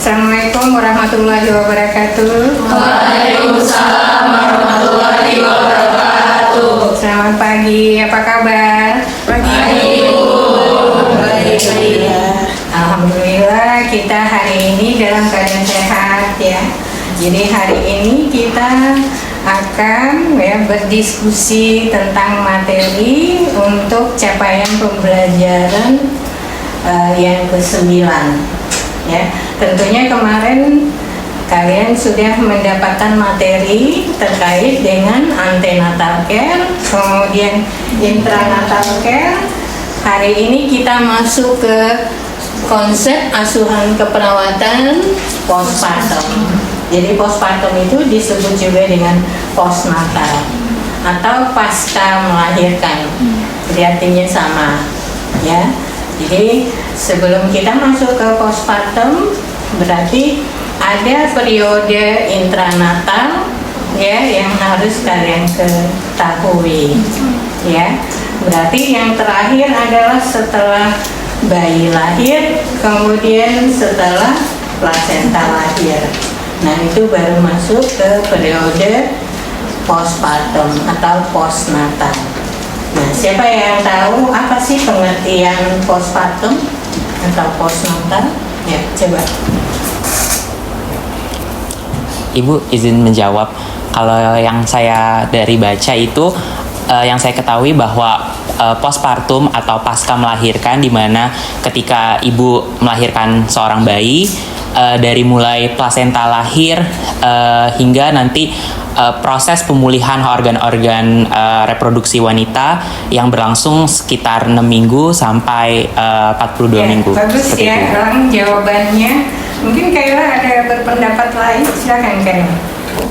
Assalamualaikum warahmatullahi wabarakatuh. Waalaikumsalam warahmatullahi wabarakatuh. Selamat pagi, apa kabar? Baik, Bu. Baik. Alhamdulillah kita hari ini dalam keadaan sehat ya. Jadi hari ini kita akan berdiskusi tentang materi untuk capaian pembelajaran yang ke-9 ya. Tentunya kemarin kalian sudah mendapatkan materi terkait dengan antenatal care, kemudian intranatal care. Hari ini kita masuk ke konsep asuhan keperawatan postpartum. Jadi postpartum itu disebut juga dengan postnatal atau pasca melahirkan. Jadi artinya sama ya. Jadi sebelum kita masuk ke postpartum, berarti ada periode intranatal ya yang harus kalian ketahui ya. Berarti yang terakhir adalah setelah bayi lahir, kemudian setelah plasenta lahir. Nah itu baru masuk ke periode postpartum atau postnatal. Nah, siapa yang tahu apa sih pengertian postpartum atau postnatal? Ya, coba. Ibu izin menjawab. Kalau yang saya dari baca itu, yang saya ketahui bahwa postpartum atau pasca melahirkan, di mana ketika ibu melahirkan seorang bayi, dari mulai plasenta lahir hingga nanti proses pemulihan organ-organ reproduksi wanita yang berlangsung sekitar 6 minggu sampai 42 ya, minggu. Bagus ya, Elang jawabannya. Mungkin Kayla ada berpendapat lain, silakan Kayla.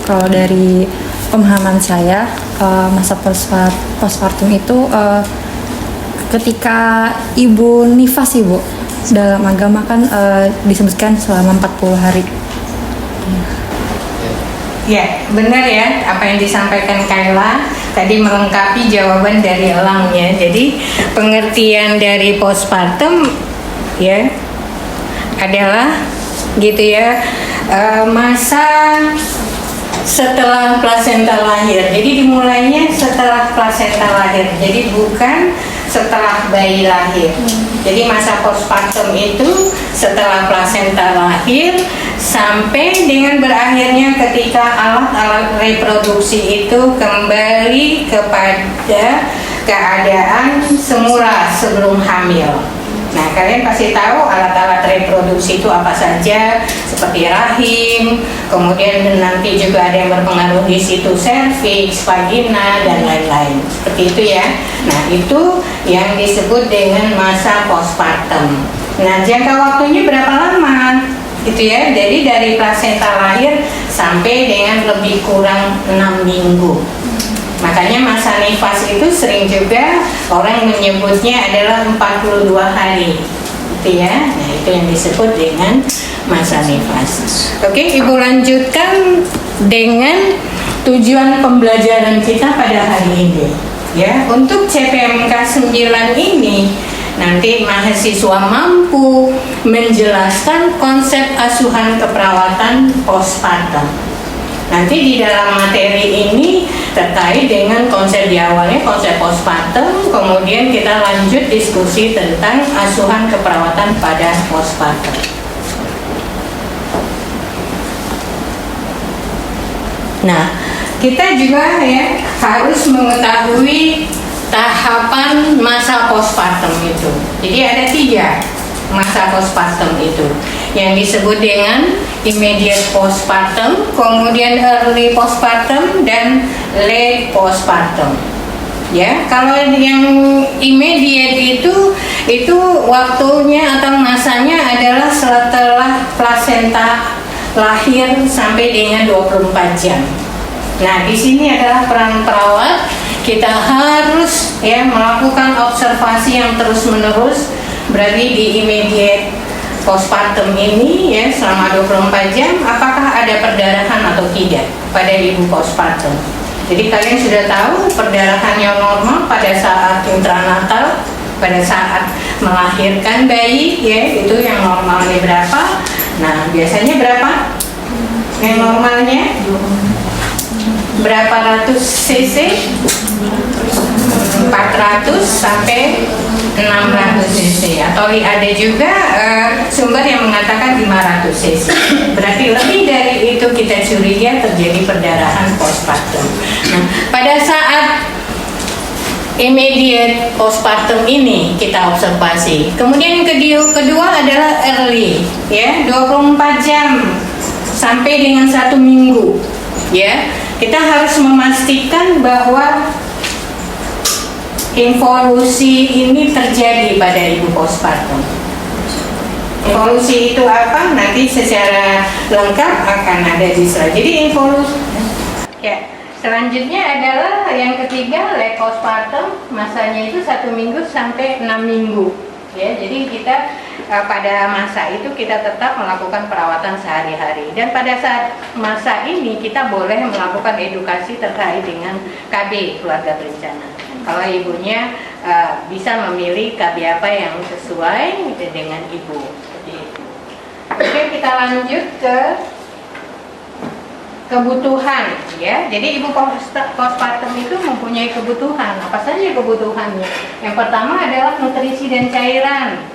Kalau dari pemahaman saya, masa postpartum itu ketika ibu nifas, Ibu. Dalam agama kan disebutkan selama 40 hari. Ya, benar ya apa yang disampaikan Kayla tadi melengkapi jawaban dari Elang ya. Jadi pengertian dari postpartum ya adalah gitu ya, masa setelah plasenta lahir. Jadi dimulainya setelah plasenta lahir. Jadi bukan setelah bayi lahir. Jadi masa postpartum itu setelah plasenta lahir sampai dengan berakhirnya ketika alat-alat reproduksi itu kembali kepada keadaan semula sebelum hamil. Nah, kalian pasti tahu alat-alat reproduksi itu apa saja, seperti rahim, kemudian nanti juga ada yang berpengaruh di situ serviks, vagina, dan lain-lain. Seperti itu ya. Nah, itu yang disebut dengan masa postpartum. Nah, jangka waktunya berapa lama? Gitu ya. Jadi dari plasenta lahir sampai dengan lebih kurang 6 minggu. Makanya masa nifas itu sering juga orang menyebutnya adalah 42 hari gitu ya. Nah itu yang disebut dengan masa nifas. Oke, Ibu lanjutkan dengan tujuan pembelajaran kita pada hari ini ya. Untuk CPMK 9 ini nanti mahasiswa mampu menjelaskan konsep asuhan keperawatan postpartum. Nanti di dalam materi ini terkait dengan konsep di awalnya, konsep postpartum, kemudian kita lanjut diskusi tentang asuhan keperawatan pada postpartum. Nah, kita juga ya harus mengetahui tahapan masa postpartum itu. Jadi ada 3 masa postpartum itu yang disebut dengan immediate postpartum, kemudian early postpartum, dan late postpartum. Ya, kalau yang immediate itu waktunya atau masanya adalah setelah plasenta lahir sampai dengan 24 jam. Nah, di sini adalah peran perawat. Kita harus ya melakukan observasi yang terus-menerus. Berarti di immediate postpartum ini ya selama 24 jam apakah ada perdarahan atau tidak pada ibu postpartum. Jadi kalian sudah tahu perdarahan yang normal pada saat intranatal, pada saat melahirkan bayi ya itu yang normalnya berapa, Nah, biasanya berapa? Yang normalnya berapa ratus cc? 400 sampai 600 cc, atau ada juga sumber yang mengatakan 500 cc. Berarti lebih dari itu kita curiga terjadi perdarahan postpartum. Nah, pada saat immediate postpartum ini kita observasi. Kemudian yang kedua adalah early, ya, 24 jam sampai dengan 1 minggu, ya. Kita harus memastikan bahwa involusi ini terjadi pada ibu postpartum. Involusi itu apa? Nanti secara lengkap akan ada di slide. Jadi involusi, ya. Selanjutnya adalah yang ketiga, late postpartum, masanya itu 1 minggu sampai 6 minggu. Ya, jadi kita pada masa itu kita tetap melakukan perawatan sehari-hari, dan pada saat masa ini kita boleh melakukan edukasi terkait dengan KB, keluarga berencana. Kalau ibunya bisa memilih KB apa yang sesuai dengan ibu. Seperti itu. Oke, kita lanjut ke kebutuhan, ya. Jadi ibu postpartum itu mempunyai kebutuhan. Apa saja kebutuhannya? Yang pertama adalah nutrisi dan cairan,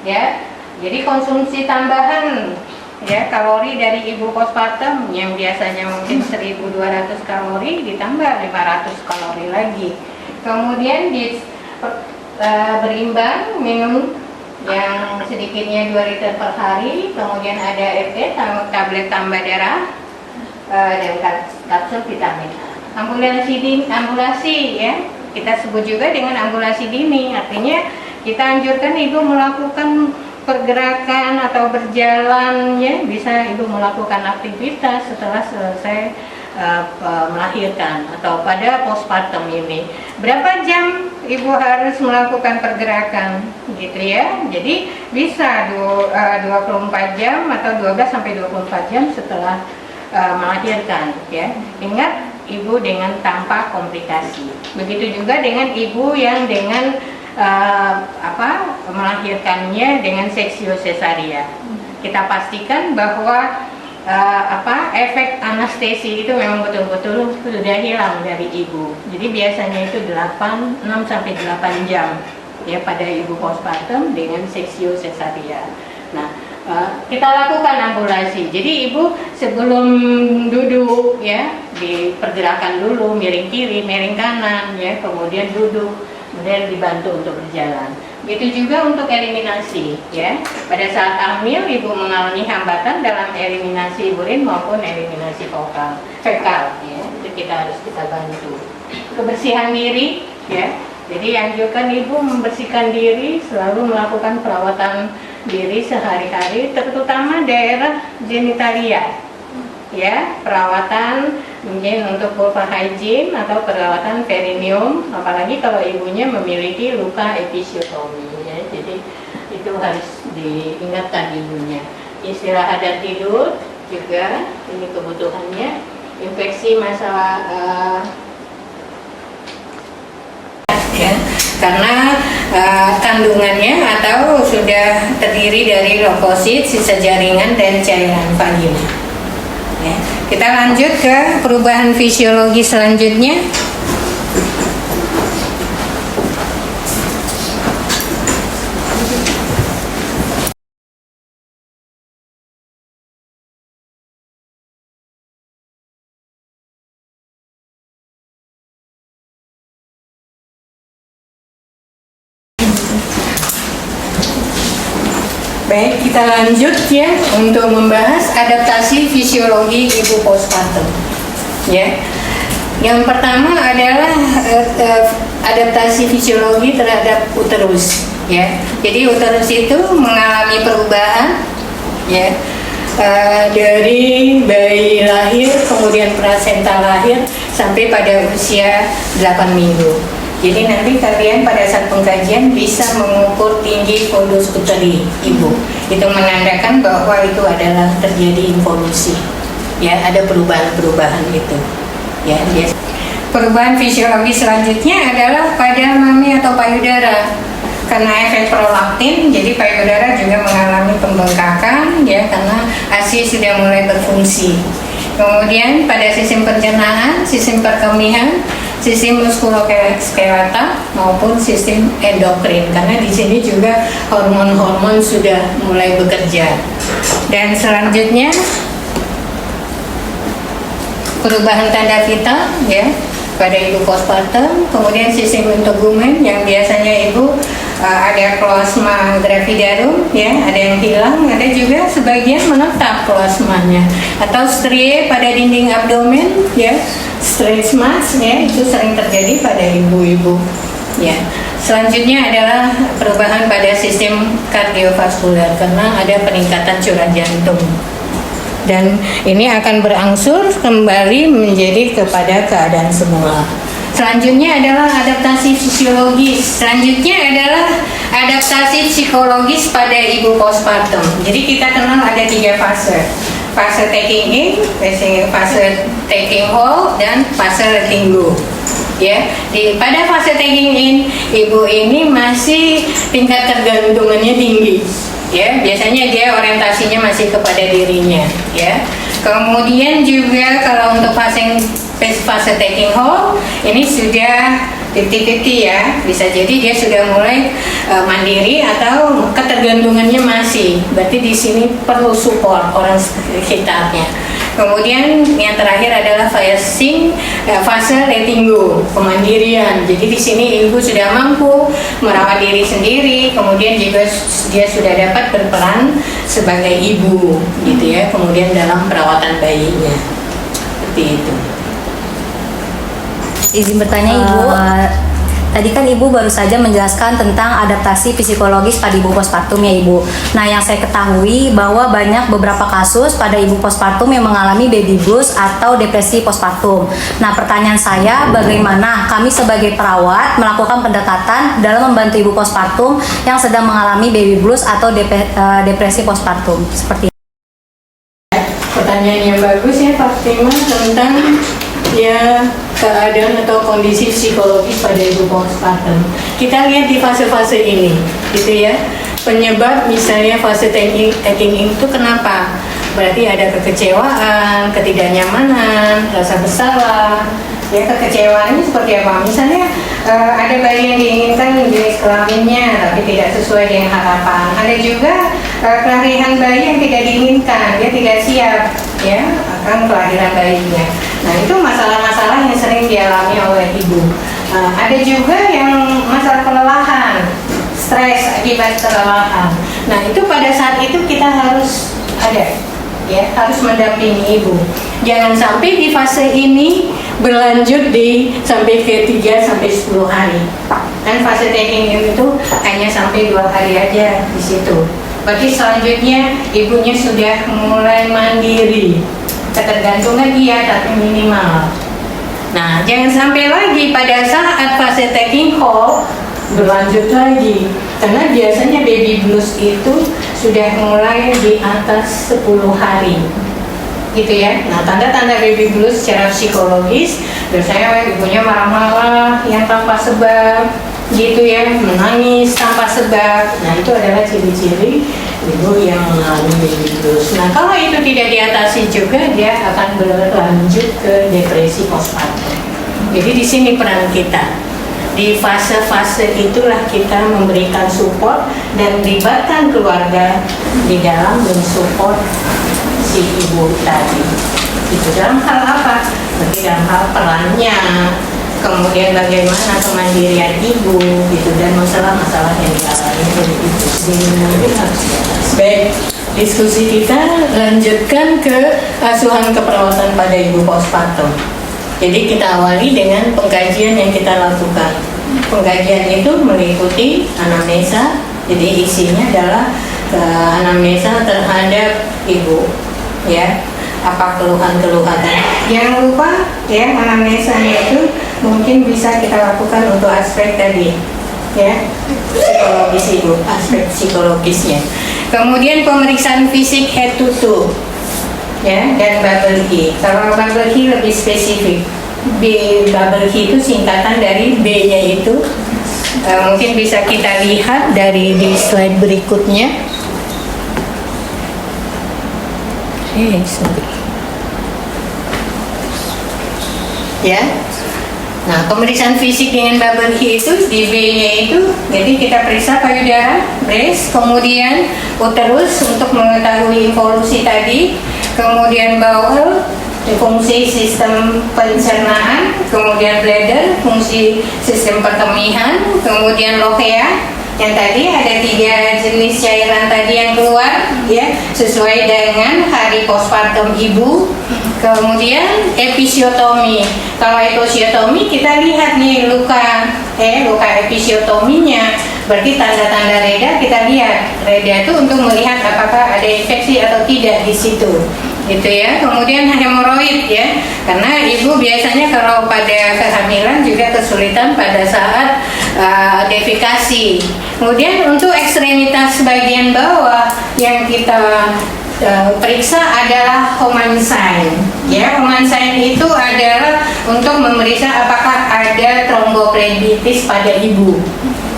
ya. Jadi konsumsi tambahan, ya, kalori dari ibu postpartum yang biasanya mungkin 1.200 kalori ditambah 500 kalori lagi. Kemudian berimbang, minum yang sedikitnya 2 liter per hari. Kemudian ada FT, tablet tambah darah, dan kapsul vitamin A. Ambulasi, ya, kita sebut juga dengan ambulasi dini. Artinya kita anjurkan ibu melakukan pergerakan atau berjalan, ya, bisa ibu melakukan aktivitas setelah selesai melahirkan atau pada postpartum ini. Berapa jam ibu harus melakukan pergerakan, gitu ya. Jadi bisa 24 jam atau 12 sampai 24 jam setelah melahirkan, ya. Ingat, ibu dengan tanpa komplikasi. Begitu juga dengan ibu yang dengan melahirkannya dengan seksio cesaria. Kita pastikan bahwa efek anestesi itu memang betul-betul sudah hilang dari ibu. Jadi biasanya itu 6 sampai 8 jam, ya, pada ibu postpartum dengan seksio cesaria. Nah, kita lakukan ambulasi. Jadi ibu sebelum duduk, ya, dipergerakan dulu, miring kiri, miring kanan, ya, kemudian duduk, kemudian dibantu untuk berjalan. Begitu juga untuk eliminasi, ya. Pada saat hamil ibu mengalami hambatan dalam eliminasi urin maupun eliminasi fekal, ya. Itu kita harus bantu. Kebersihan diri, ya. Jadi anjurkan ibu membersihkan diri, selalu melakukan perawatan diri sehari-hari, terutama daerah genitalia, ya, perawatan mungkin untuk vulva hygiene atau perawatan perineum, apalagi kalau ibunya memiliki luka episiotomi, ya. Jadi itu harus diingatkan ibunya. Istirahat dan tidur juga ini kebutuhannya. Infeksi masalah ya, karena kandungannya atau sudah terdiri dari leukosit, sisa jaringan, dan cairan vagina. Ya. Kita lanjut ke perubahan fisiologi selanjutnya. Baik, kita lanjut, ya, untuk membahas adaptasi fisiologi ibu postpartum. Ya, yang pertama adalah adaptasi fisiologi terhadap uterus. Ya, jadi uterus itu mengalami perubahan, ya, dari bayi lahir, kemudian plasenta lahir sampai pada usia 8 minggu. Jadi nanti kalian pada saat pengkajian bisa mengukur tinggi fundus uteri ibu. Itu menandakan bahwa itu adalah terjadi involusi. Ya, ada perubahan-perubahan itu. Ya, perubahan fisiologi selanjutnya adalah pada mami atau payudara. karena efek prolaktin, jadi payudara juga mengalami pembengkakan ya karena ASI sudah mulai berfungsi. Kemudian pada sistem pencernaan, sistem perkemihan, sistem muskuloskeletal maupun sistem endokrin, karena di sini juga hormon-hormon sudah mulai bekerja. Dan selanjutnya perubahan tanda vital ya pada ibu postpartum, kemudian sistem integumen yang biasanya ibu ada plasma gravidarum ya, ada yang hilang, ada juga sebagian menetap plasmanya, atau strie pada dinding abdomen ya, stretch marks ya, itu sering terjadi pada ibu-ibu ya. Selanjutnya adalah perubahan pada sistem kardiovaskular karena ada peningkatan curah jantung. Dan ini akan berangsur kembali menjadi kepada keadaan semula. Selanjutnya adalah adaptasi fisiologis. Selanjutnya adalah adaptasi psikologis pada ibu postpartum. Jadi kita kenal ada 3 fase. Fase taking in, fase taking hold, dan fase letting go. Ya, pada fase taking in, ibu ini masih tingkat ketergantungannya tinggi. Ya, biasanya dia orientasinya masih kepada dirinya. Ya, kemudian juga kalau untuk fase taking hold ini sudah 50-50 ya, bisa jadi dia sudah mulai mandiri atau ketergantungannya masih, berarti di sini perlu support orang sekitarnya. Kemudian yang terakhir adalah fase letting go, kemandirian. Jadi di sini ibu sudah mampu merawat diri sendiri, kemudian juga dia sudah dapat berperan sebagai ibu, gitu ya. Kemudian dalam perawatan bayinya, seperti itu. Izin bertanya Ibu, tadi kan Ibu baru saja menjelaskan tentang adaptasi psikologis pada ibu postpartum ya Ibu. Nah, yang saya ketahui bahwa banyak beberapa kasus pada ibu postpartum yang mengalami baby blues atau depresi postpartum. Nah, pertanyaan saya, bagaimana kami sebagai perawat melakukan pendekatan dalam membantu ibu postpartum yang sedang mengalami baby blues atau depresi postpartum? Seperti pertanyaan yang bagus ya Pak Fatima tentang ya keadaan atau kondisi psikologis pada ibu postpartum. Kita lihat di fase-fase ini, gitu ya. Penyebab misalnya fase taking in itu kenapa? Berarti ada kekecewaan, ketidaknyamanan, rasa bersalah. Ya, kekecewaannya seperti apa? Misalnya ada bayi yang diinginkan jenis kelaminnya tapi tidak sesuai dengan harapan. Ada juga kelahiran bayi yang tidak diinginkan, dia tidak siap ya akan kelahiran bayinya. Nah, itu masalah-masalah yang sering dialami oleh ibu. Ada juga yang masalah kelelahan, stres akibat kelelahan. Nah, itu pada saat itu kita harus ada ya, harus mendampingi ibu. Jangan sampai di fase ini berlanjut sampai ke 3 sampai 10 hari. Kan fase taking in itu hanya sampai 2 hari aja di situ. Berarti selanjutnya ibunya sudah mulai mandiri. Ketergantungan iya tapi minimal. Nah, jangan sampai lagi pada saat fase taking hold berlanjut lagi, karena biasanya baby blues itu sudah mulai di atas 10 hari gitu ya. Nah, tanda-tanda baby blues secara psikologis biasanya ibunya marah-marah yang tanpa sebab gitu ya, menangis tanpa sebab. Nah, itu adalah ciri-ciri ibu yang mengalami baby blues. Nah, kalau itu tidak diatasi juga, dia akan berlanjut ke depresi postpartum. Jadi di sini peran kita. Di fase-fase itulah kita memberikan support dan melibatkan keluarga di dalam mensupport si ibu tadi. Itu dalam hal apa? Berarti dalam hal perannya, kemudian bagaimana kemandirian ibu, gitu, dan masalah-masalah yang dialami oleh ibu sendiri mungkin harus diatasi. Baik, diskusi kita lanjutkan ke asuhan keperawatan pada ibu postpartum. Jadi kita awali dengan pengkajian yang kita lakukan. Pengkajian itu meliputi anamnesa, jadi isinya adalah anamnesa terhadap ibu, ya, apa keluhan-keluhannya. Jangan lupa ya, anamnesanya itu mungkin bisa kita lakukan untuk aspek tadi, ya, psikologis ibu, aspek psikologisnya. Kemudian pemeriksaan fisik head to toe, ya, dan bubble key. Kalau bubble key lebih spesifik. Bubble key itu singkatan dari B-nya itu mungkin bisa kita lihat dari di slide berikutnya. Sorry. Ya. Nah, pemeriksaan fisik dengan Burbage itu di B-nya itu, jadi kita periksa payudara, breast, kemudian uterus untuk mengetahui evolusi tadi, kemudian bowel, fungsi sistem pencernaan, kemudian bladder, fungsi sistem perkemihan, kemudian lochea. Yang tadi ada 3 jenis cairan tadi yang keluar, ya, sesuai dengan hari postpartum ibu. Kemudian episiotomi. Kalau episiotomi kita lihat nih luka episiotominya. Berarti tanda-tanda reda kita lihat. Reda itu untuk melihat apakah ada infeksi atau tidak di situ. Gitu ya. Kemudian hemoroid ya. Karena ibu biasanya kalau pada kehamilan juga kesulitan pada saat defekasi. Kemudian untuk ekstremitas bagian bawah yang kita periksa adalah Homan sign. Ya, Homan sign itu adalah untuk memeriksa apakah ada tromboflebitis pada ibu.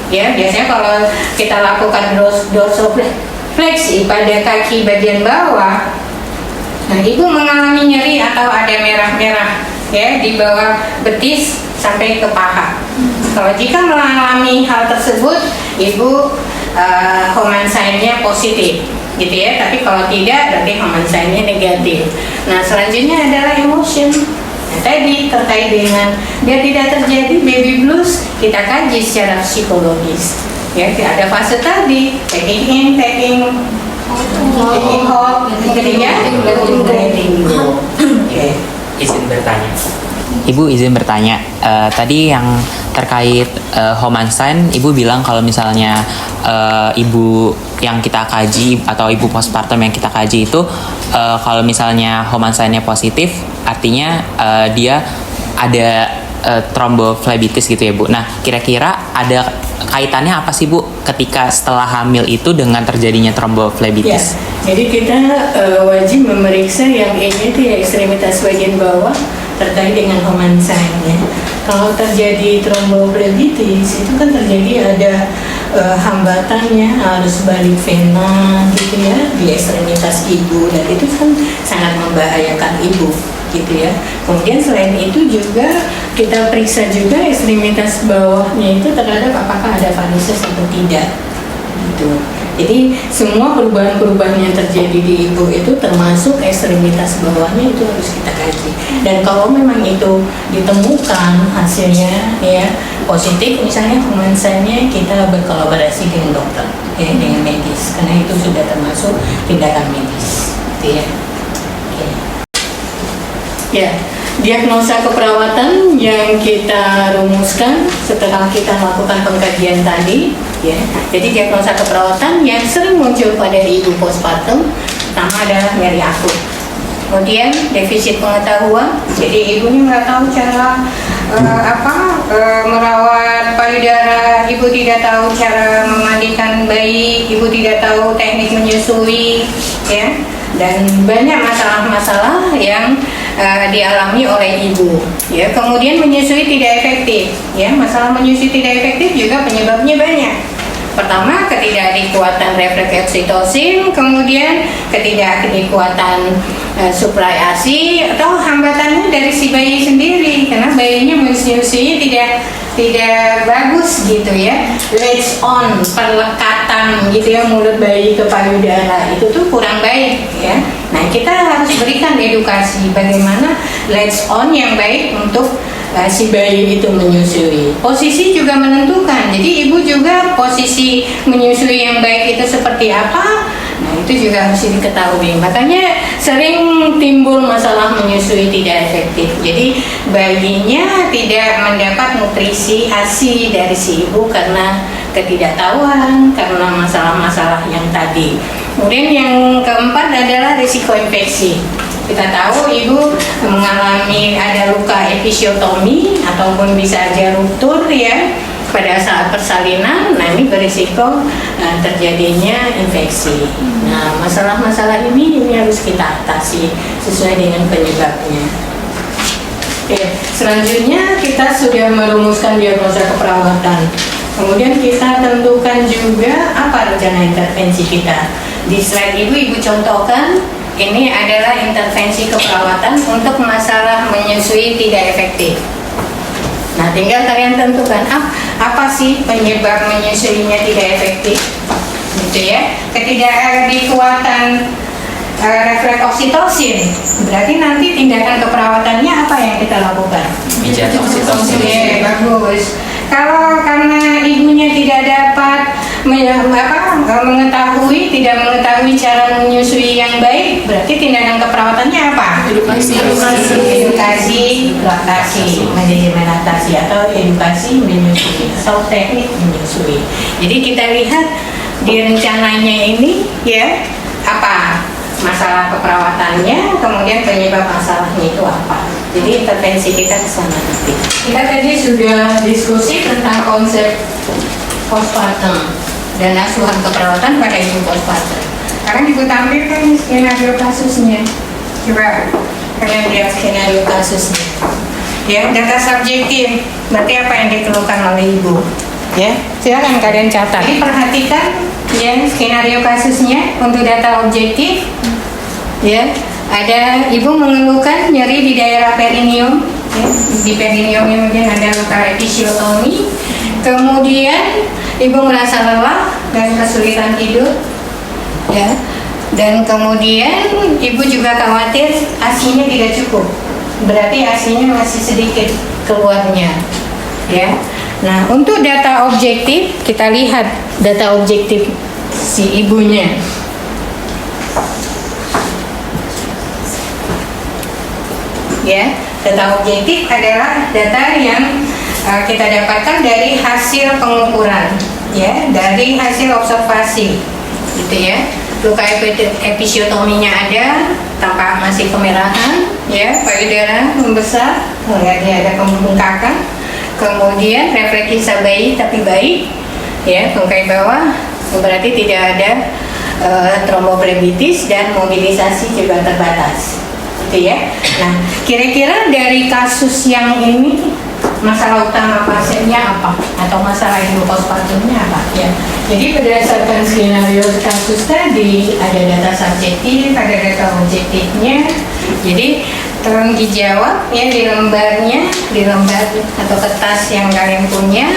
Ya, biasanya kalau kita lakukan dorsofleksi pada kaki bagian bawah, nah ibu mengalami nyeri atau ada merah-merah ya di bawah betis sampai ke paha. Kalau jika mengalami hal tersebut, ibu Homan sign-nya positif. Gitu ya, tapi kalau tidak berarti Homan sign-nya negatif. Nah, selanjutnya adalah emotion. Nah, tadi terkait dengan biar tidak terjadi baby blues, kita kaji secara psikologis. Ya, ada fase tadi, taking in, taking out, ketiga, letting go. Oke, izin bertanya. Ibu izin bertanya, tadi yang terkait Homan sign, ibu bilang kalau misalnya ibu yang kita kaji atau ibu postpartum yang kita kaji itu kalau misalnya Homan sign-nya positif, artinya dia ada tromboflebitis gitu ya Bu. Nah, kira-kira ada kaitannya apa sih Bu ketika setelah hamil itu dengan terjadinya tromboflebitis? Ya, jadi kita wajib memeriksa yang E-nya itu ya ekstremitas bagian bawah terkait dengan Homan sign-nya. Kalau terjadi tromboflebitis itu kan terjadi ada hambatannya, harus balik vena gitu ya di ekstremitas ibu, dan itu kan sangat membahayakan ibu gitu ya. Kemudian selain itu juga kita periksa juga ekstremitas bawahnya itu terhadap apakah ada varises atau tidak gitu. Jadi semua perubahan-perubahan yang terjadi di ibu itu termasuk ekstremitas bawahnya itu harus kita kaji. Dan kalau memang itu ditemukan hasilnya ya positif, misalnya Homan sign-nya, kita berkolaborasi dengan dokter ya, dengan medis, karena itu sudah termasuk tindakan medis gitu ya. Ya, diagnosa keperawatan yang kita rumuskan setelah kita melakukan pengkajian tadi, ya. Jadi diagnosa keperawatan yang sering muncul pada ibu postpartum pertama adalah nyeri akut. Kemudian defisit pengetahuan, jadi ibunya nggak tahu cara merawat payudara, ibu tidak tahu cara memandikan bayi, ibu tidak tahu teknik menyusui, ya. Dan banyak masalah-masalah yang dialami oleh ibu. Ya, kemudian menyusui tidak efektif. Ya, masalah menyusui tidak efektif juga penyebabnya banyak. Pertama, ketidakadekuatan refleks oksitosin, kemudian ketidakadekuatan suplai ASI, atau hambatannya dari si bayi sendiri karena bayinya menyusui tidak bagus gitu ya. Latch on, perlekatan gitu ya mulut bayi ke payudara itu tuh kurang baik ya. Nah, kita harus berikan edukasi bagaimana latch on yang baik untuk si bayi itu menyusui. Posisi juga menentukan. Jadi ibu juga posisi menyusui yang baik itu seperti apa. Nah, itu juga harus diketahui. Makanya sering timbul masalah menyusui tidak efektif. Jadi bayinya tidak mendapat nutrisi ASI dari si ibu karena ketidaktahuan, karena masalah-masalah yang tadi. Kemudian yang keempat adalah risiko infeksi. Kita tahu ibu mengalami ada luka episiotomi ataupun bisa aja ruptur ya pada saat persalinan. Nah, ini berisiko terjadinya infeksi. Nah, masalah-masalah ini harus kita atasi sesuai dengan penyebabnya. Oke, selanjutnya kita sudah merumuskan diagnosa keperawatan. Kemudian kita tentukan juga apa rencana intervensi kita. Di slide Ibu contohkan, ini adalah intervensi keperawatan untuk masalah menyusui tidak efektif. Nah, tinggal kalian tentukan apa sih penyebab menyusuinya tidak efektif, gitu ya. Ketidakadekuatan refleks oksitosin, berarti nanti tindakan keperawatannya apa yang kita lakukan? Pijat oksitosin. Oke, bagus. Kalau karena ibunya tidak dapat mengetahui cara menyusui yang baik, berarti tindakan keperawatannya apa? Edukasi, laktasi, manajemen laktasi atau edukasi menyusui atau teknik menyusui. Jadi kita lihat di rencananya ini ya apa masalah keperawatannya, kemudian penyebab masalahnya itu apa. Jadi intervensi kita ke sana nanti. Kita tadi sudah diskusi tentang konsep postpartum dan asuhan keperawatan pada ibu postpartum. Sekarang Ibu tampilkan skenario kasusnya. Coba kalian lihat skenario kasusnya. Ya, data subjektif. Berarti apa yang dikeluhkan oleh ibu? Ya, silakan kalian catat. Jadi perhatikan ya skenario kasusnya untuk data objektif. Ya, ada ibu mengeluhkan nyeri di daerah perineum. Ya, di perineum kemudian ada luka episiotomi. Kemudian ibu merasa lelah dan kesulitan tidur. Ya, dan kemudian ibu juga khawatir ASI-nya tidak cukup. Berarti ASI-nya masih sedikit keluarnya. Ya. Nah, untuk data objektif kita lihat data objektif si ibunya. Ya, data objektif adalah data yang kita dapatkan dari hasil pengukuran, ya, dari hasil observasi, gitu ya. Luka episiotominya ada, tampak masih kemerahan, ya, payudara membesar, dia ada pembengkakan, kemudian refleksi bayi tapi baik, ya, bengkai bawah, berarti tidak ada tromboflebitis dan mobilisasi juga terbatas. Gitu ya. Nah, kira-kira dari kasus yang ini masalah utama pasiennya apa atau masalah ibu postpartumnya apa ya? Jadi berdasarkan skenario kasus tadi ada data subjektif, ada data objektifnya. Jadi tolong dijawab ya di lembar atau kertas yang kalian punya.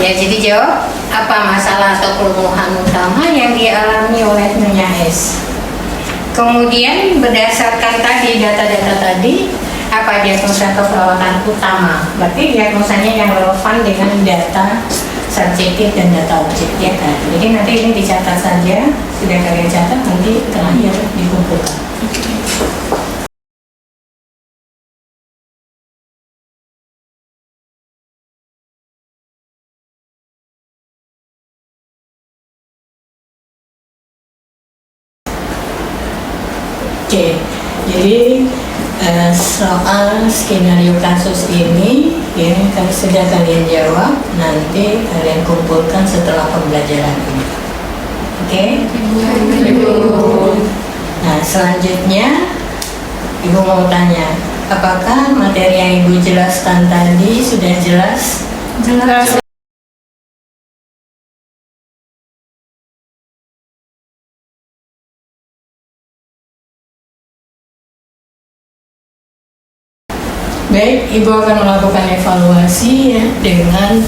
Ya, jadi jawab apa masalah atau keluhan utama yang dialami oleh Nyonya S. Kemudian berdasarkan tadi data-data tadi, apa diagnosa atau perawatan utama? Berarti diagnosanya yang relevan dengan data subjektif dan data objektif kan. Jadi nanti ini dicatat saja, sudah kalian catat nanti terakhir dikumpulkan. Oke, jadi soal skenario kasus ini ya sudah kalian jawab, nanti kalian kumpulkan setelah pembelajaran ini. Oke? Nah, selanjutnya Ibu mau tanya, apakah materi yang Ibu jelaskan tadi sudah jelas? Jelas. Baik, Ibu akan melakukan evaluasi ya dengan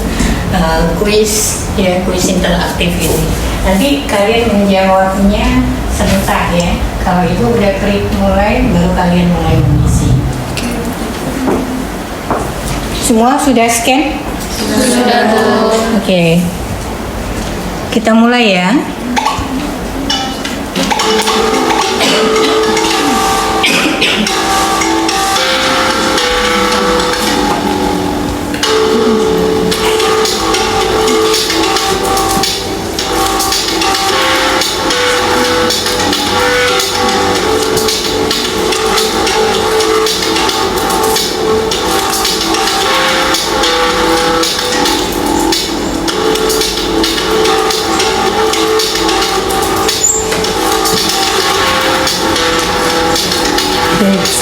kuis interaktif ini. Nanti kalian menjawabnya serentak ya. Kalau Ibu udah klik mulai, baru kalian mulai mengisi. Semua sudah scan? Sudah, Bu. Oke. Kita mulai ya.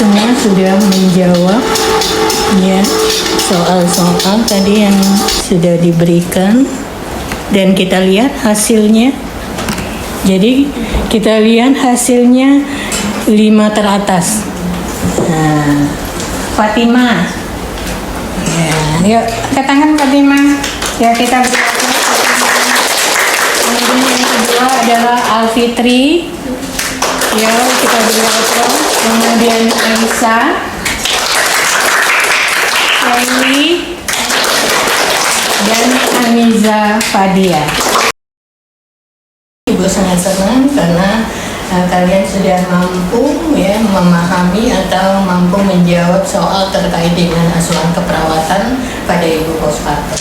Semua sudah menjawab ya soal-soal tadi yang sudah diberikan. dan kita lihat hasilnya. Jadi kita lihat hasilnya 5 teratas. Nah, Fatima. Ya, yuk angkat tangan Fatima. Ya kita beri aplaus. Kemudian yang kedua adalah Alfitri. Ya kita beri aplaus. Kemudian Aisyah, Sally, dan Amiza Fadia. Ibu sangat senang karena kalian sudah mampu ya memahami atau mampu menjawab soal terkait dengan asuhan keperawatan pada ibu postpartum.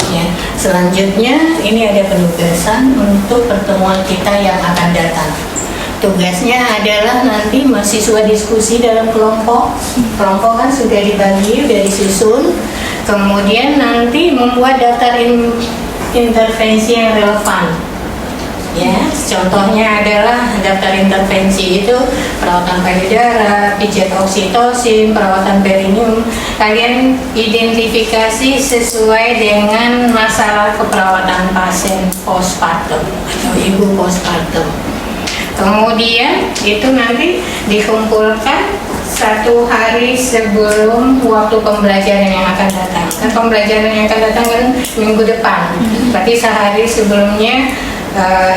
Ya. Selanjutnya ini ada penugasan untuk pertemuan kita yang akan datang. Tugasnya adalah nanti mahasiswa diskusi dalam kelompok. Kelompok kan sudah dibagi, sudah disusun. Kemudian nanti membuat daftar intervensi yang relevan. Ya, contohnya adalah daftar intervensi itu perawatan payudara, pijat oksitosin, perawatan perineum. Kalian identifikasi sesuai dengan masalah keperawatan pasien postpartum atau ibu postpartum. Kemudian itu nanti dikumpulkan 1 hari sebelum waktu pembelajaran yang akan datang. Kan pembelajaran yang akan datang kan minggu depan. Berarti sehari sebelumnya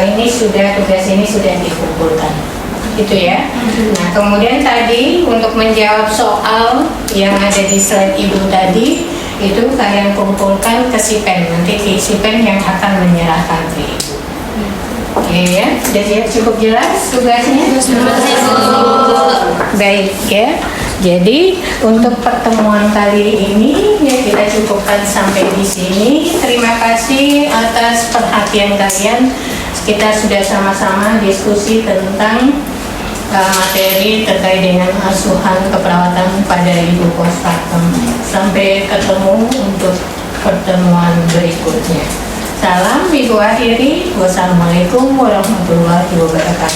ini tugas ini sudah dikumpulkan, gitu ya. Nah kemudian tadi untuk menjawab soal yang ada di slide ibu tadi itu kalian kumpulkan ke Sipen, nanti di Sipen yang akan menyerahkan ke ibu. Oke ya, sudah cukup jelas tugasnya? Baik ya. Jadi untuk pertemuan kali ini ya kita cukupkan sampai di sini. Terima kasih atas perhatian kalian. Kita sudah sama-sama diskusi tentang materi terkait dengan asuhan keperawatan pada ibu postpartum. Sampai ketemu untuk pertemuan berikutnya. Salam ibu akhiri. Wassalamualaikum warahmatullahi wabarakatuh.